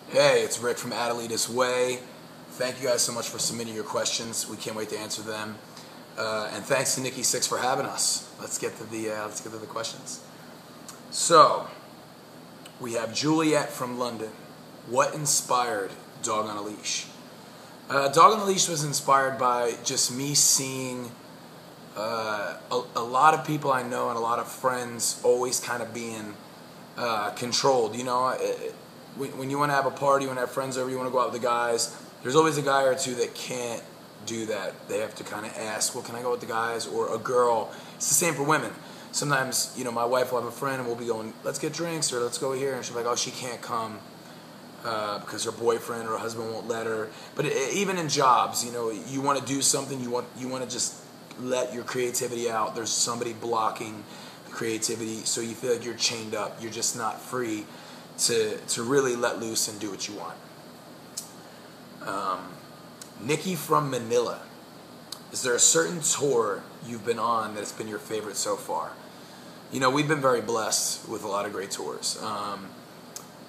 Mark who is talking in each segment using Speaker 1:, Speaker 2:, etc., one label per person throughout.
Speaker 1: Hey, it's Rick from Adelitas Way. Thank you guys so much for submitting your questions. We can't wait to answer them. And thanks to Nikki Six for having us. Let's get to the questions. So we have Juliet from London. What inspired Dog on a Leash? Dog on a Leash was inspired by just me seeing a lot of people I know and a lot of friends always kind of being controlled. You know, when you want to have a party, you want to have friends over, you want to go out with the guys, there's always a guy or two that can't do that. They have to kind of ask, well, can I go with the guys? Or a girl. It's the same for women. Sometimes, you know, my wife will have a friend and we'll be going, let's get drinks or let's go here. And she'll be like, oh, she can't come because her boyfriend or her husband won't let her. But even in jobs, you know, you want to do something, you want to just let your creativity out. There's somebody blocking the creativity, so you feel like you're chained up. You're just not free to really let loose and do what you want. Nikki from Manila. Is there a certain tour you've been on that has been your favorite so far? You know, we've been very blessed with a lot of great tours.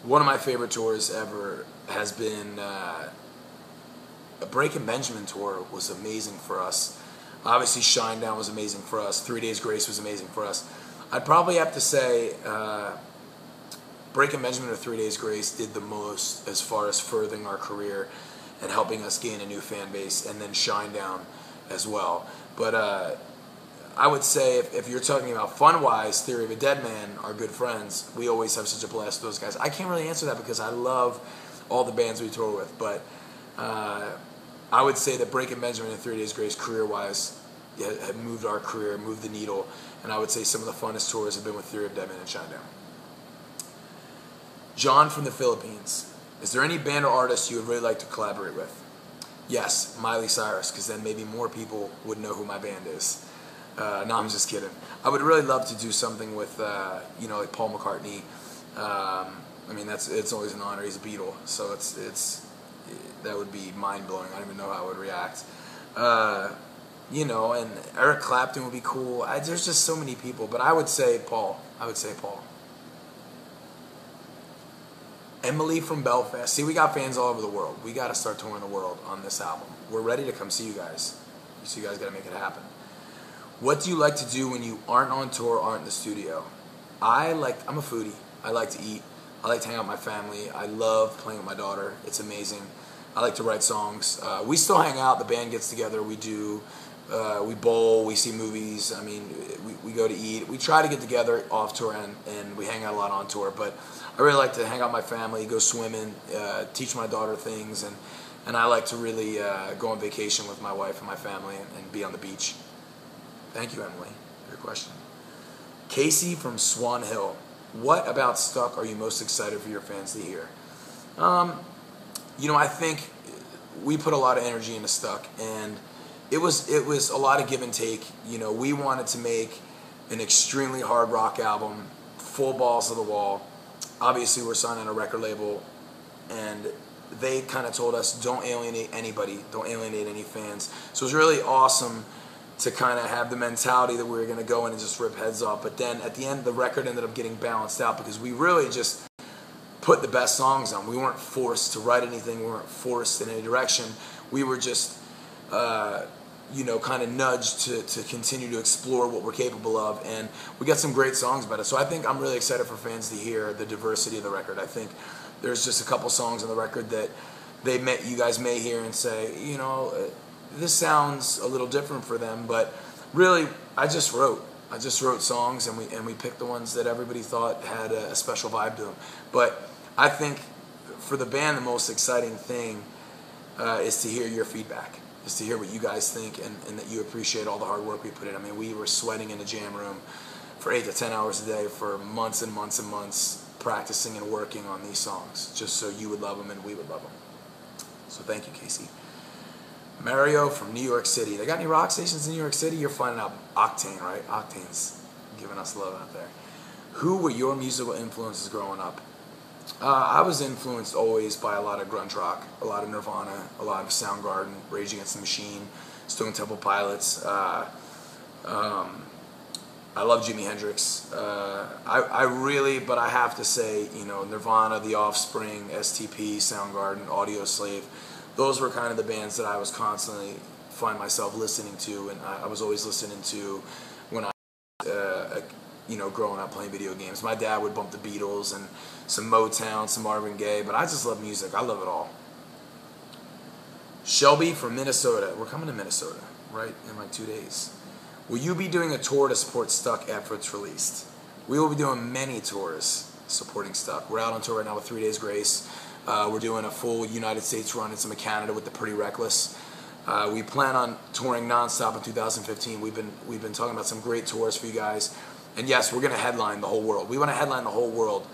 Speaker 1: One of my favorite tours ever has been a Breaking Benjamin tour. Was amazing for us. Obviously, Shinedown was amazing for us. 3 Days Grace was amazing for us. I'd probably have to say Breaking Benjamin or 3 Days Grace did the most as far as furthering our career and helping us gain a new fan base, and then Shinedown as well. But I would say if you're talking about fun-wise, Theory of a Dead Man are good friends. We always have such a blast with those guys. I can't really answer that because I love all the bands we tour with, but I would say that Breaking Benjamin and 3 Days Grace career-wise have moved our career, moved the needle, and I would say some of the funnest tours have been with Theory of a Dead Man and Shinedown. John from the Philippines. Is there any band or artist you would really like to collaborate with? Yes, Miley Cyrus, because then maybe more people would know who my band is. No, I'm just kidding. I would really love to do something with, like Paul McCartney. I mean, it's always an honor. He's a Beatle, so that would be mind blowing. I don't even know how I would react. And Eric Clapton would be cool. There's just so many people, but I would say Paul. Emily from Belfast. See, we got fans all over the world. We got to start touring the world on this album. We're ready to come see you guys. So you guys got to make it happen. What do you like to do when you aren't on tour or aren't in the studio? I'm a foodie. I like to eat. I like to hang out with my family. I love playing with my daughter. It's amazing. I like to write songs. We still hang out. The band gets together. We do. We bowl. We see movies. I mean, we go to eat. We try to get together off tour and we hang out a lot on tour. But I really like to hang out with my family, go swimming, teach my daughter things, and I like to really go on vacation with my wife and my family and be on the beach. Thank you, Emily, for your question. Casey from Swan Hill. What about Stuck are you most excited for your fans to hear? I think we put a lot of energy into Stuck, and it was a lot of give and take. You know, we wanted to make an extremely hard rock album, full balls to the wall. Obviously, we're signed on a record label, and they kind of told us, don't alienate anybody, don't alienate any fans. So it was really awesome to kind of have the mentality that we were going to go in and just rip heads off. But then at the end, the record ended up getting balanced out because we really just put the best songs on. We weren't forced to write anything. We weren't forced in any direction. We were just, kind of nudged to continue to explore what we're capable of. And we got some great songs about it. So I think I'm really excited for fans to hear the diversity of the record. I think there's just a couple songs on the record that you guys may hear and say, this sounds a little different for them, but really, I just wrote songs, and we picked the ones that everybody thought had a special vibe to them. But I think for the band, the most exciting thing is to hear your feedback, is to hear what you guys think, and that you appreciate all the hard work we put in. I mean, we were sweating in the jam room for 8 to 10 hours a day for months and months and months, practicing and working on these songs, just so you would love them and we would love them. So thank you, Casey. Mario from New York City. They got any rock stations in New York City? You're finding out Octane, right? Octane's giving us love out there. Who were your musical influences growing up? I was influenced always by a lot of grunge rock, a lot of Nirvana, a lot of Soundgarden, Rage Against the Machine, Stone Temple Pilots. I I love Jimi Hendrix. I really, but I have to say, you know, Nirvana, The Offspring, STP, Soundgarden, Audioslave, those were kind of the bands that I was constantly find myself listening to, and I was always listening to when I you know, growing up playing video games. My dad would bump the Beatles and some Motown, some Marvin Gaye, but I just love music. I love it all. Shelby from Minnesota. We're coming to Minnesota, right, in like 2 days. Will you be doing a tour to support Stuck after it's released? We will be doing many tours supporting Stuck. We're out on tour right now with 3 Days Grace. We're doing a full United States run in some of Canada with the Pretty Reckless. We plan on touring nonstop in 2015. We've been talking about some great tours for you guys. And yes, we're going to headline the whole world. We want to headline the whole world.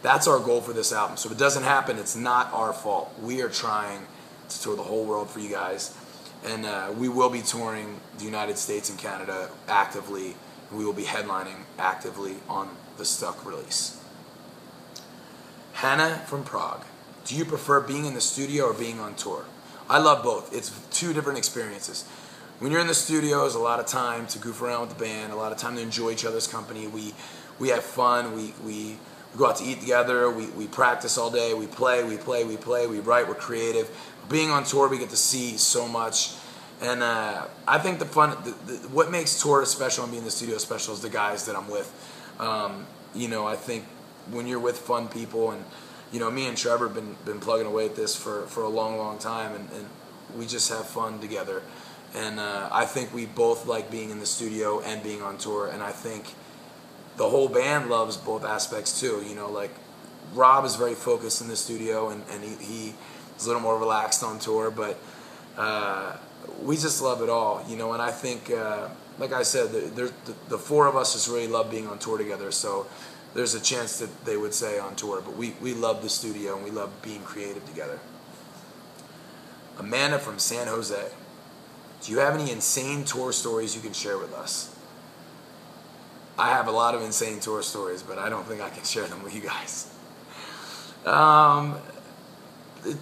Speaker 1: That's our goal for this album. So if it doesn't happen, it's not our fault. We are trying to tour the whole world for you guys. And we will be touring the United States and Canada actively. And we will be headlining actively on the Stuck release. Hannah from Prague. Do you prefer being in the studio or being on tour? I love both. It's two different experiences. When you're in the studio, there's a lot of time to goof around with the band, a lot of time to enjoy each other's company. We have fun. We go out to eat together. We practice all day. We play. We write. We're creative. Being on tour, we get to see so much. And I think the fun, what makes tour special and being in the studio special is the guys that I'm with. You know, I think when you're with fun people, and you know, me and Trevor have been plugging away at this for a long time, and we just have fun together. And I think we both like being in the studio and being on tour, and I think the whole band loves both aspects too. You know, like Rob is very focused in the studio, and he's a little more relaxed on tour, but we just love it all, you know. And I think, like I said, the four of us just really love being on tour together, so there's a chance that they would say on tour, but we love the studio and we love being creative together. Amanda from San Jose. Do you have any insane tour stories you can share with us? I have a lot of insane tour stories, but I don't think I can share them with you guys.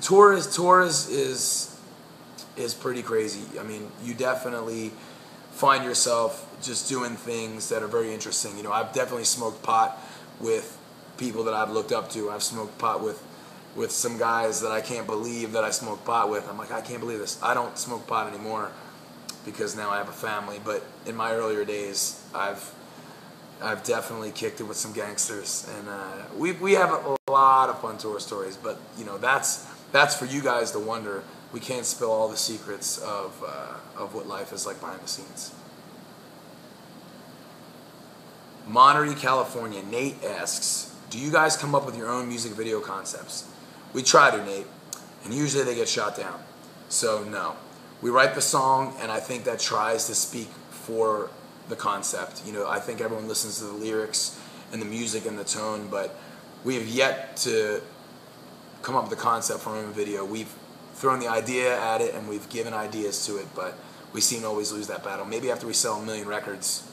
Speaker 1: Tours is pretty crazy. I mean, you definitely find yourself just doing things that are very interesting. You know, I've definitely smoked pot with people that I've looked up to. I've smoked pot with some guys that I can't believe that I smoked pot with. I'm like, I can't believe this. I don't smoke pot anymore because now I have a family. But in my earlier days, I've definitely kicked it with some gangsters, and we have a lot of fun tour stories. But you know, that's for you guys to wonder. We can't spill all the secrets of what life is like behind the scenes. Monterey, California. Nate asks, do you guys come up with your own music video concepts? We try to, Nate, and usually they get shot down. So no. We write the song, and I think that tries to speak for the concept. You know, I think everyone listens to the lyrics and the music and the tone, but we have yet to come up with the concept for our own video. We've thrown the idea at it, and we've given ideas to it, but we seem to always lose that battle. Maybe after we sell 1 million records,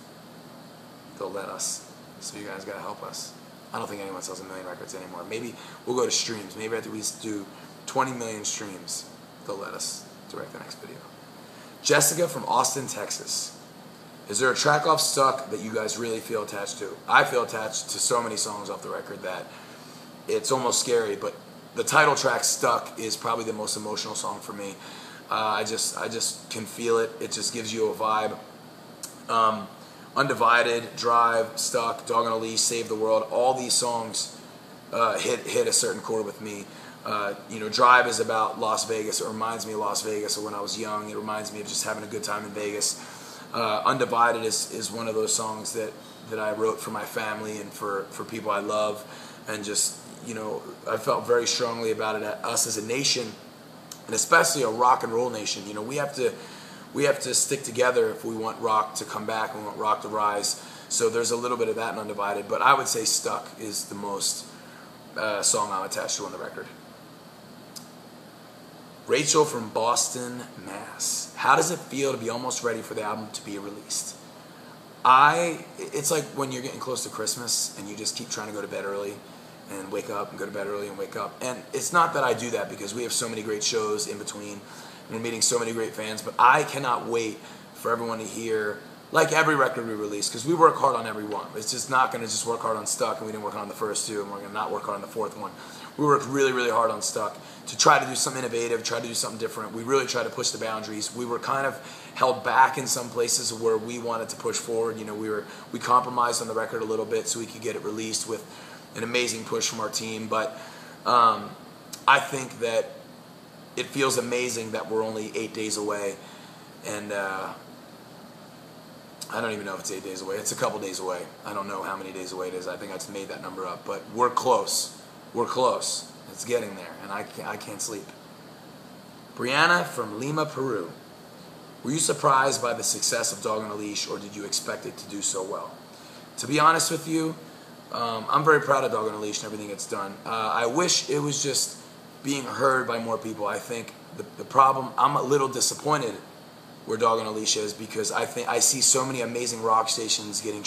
Speaker 1: they'll let us. So you guys gotta help us. I don't think anyone sells 1 million records anymore. Maybe we'll go to streams. Maybe after we do 20 million streams, they'll let us direct the next video. Jessica from Austin, Texas. Is there a track off Stuck that you guys really feel attached to? I feel attached to so many songs off the record that it's almost scary, but the title track, Stuck, is probably the most emotional song for me. I just can feel it. It just gives you a vibe. Undivided, Drive, Stuck, Dog on a Leash, Save the World, all these songs hit a certain chord with me. You know, Drive is about Las Vegas. It reminds me of Las Vegas, or when I was young. It reminds me of just having a good time in Vegas. Undivided is one of those songs that I wrote for my family and for people I love, and just, you know, I felt very strongly about it. Us as a nation, and especially a rock and roll nation, you know, we have to stick together if we want rock to come back, we want rock to rise. So there's a little bit of that in Undivided, but I would say Stuck is the most song I'm attached to on the record. Rachel from Boston, Mass. How does it feel to be almost ready for the album to be released? It's like when you're getting close to Christmas and you just keep trying to go to bed early and wake up and go to bed early and wake up. And it's not that I do that because we have so many great shows in between and we're meeting so many great fans, but I cannot wait for everyone to hear like every record we release, because we work hard on every one. It's just not going to just work hard on Stuck, and we didn't work hard on the first two, and we're going to not work hard on the fourth one. We worked really, really hard on Stuck to try to do something innovative, try to do something different. We really tried to push the boundaries. We were kind of held back in some places where we wanted to push forward. You know, we compromised on the record a little bit so we could get it released with an amazing push from our team. But I think that it feels amazing that we're only 8 days away, and I don't even know if it's 8 days away. It's a couple days away. I don't know how many days away it is. I think I just made that number up, but we're close. We're close. It's getting there, and I can't sleep. Brianna from Lima, Peru. Were you surprised by the success of Dog on a Leash, or did you expect it to do so well? To be honest with you, I'm very proud of Dog on a Leash and everything it's done. I wish it was just being heard by more people. I think the problem, I'm a little disappointed where Dog on a Leash is, because I see so many amazing rock stations getting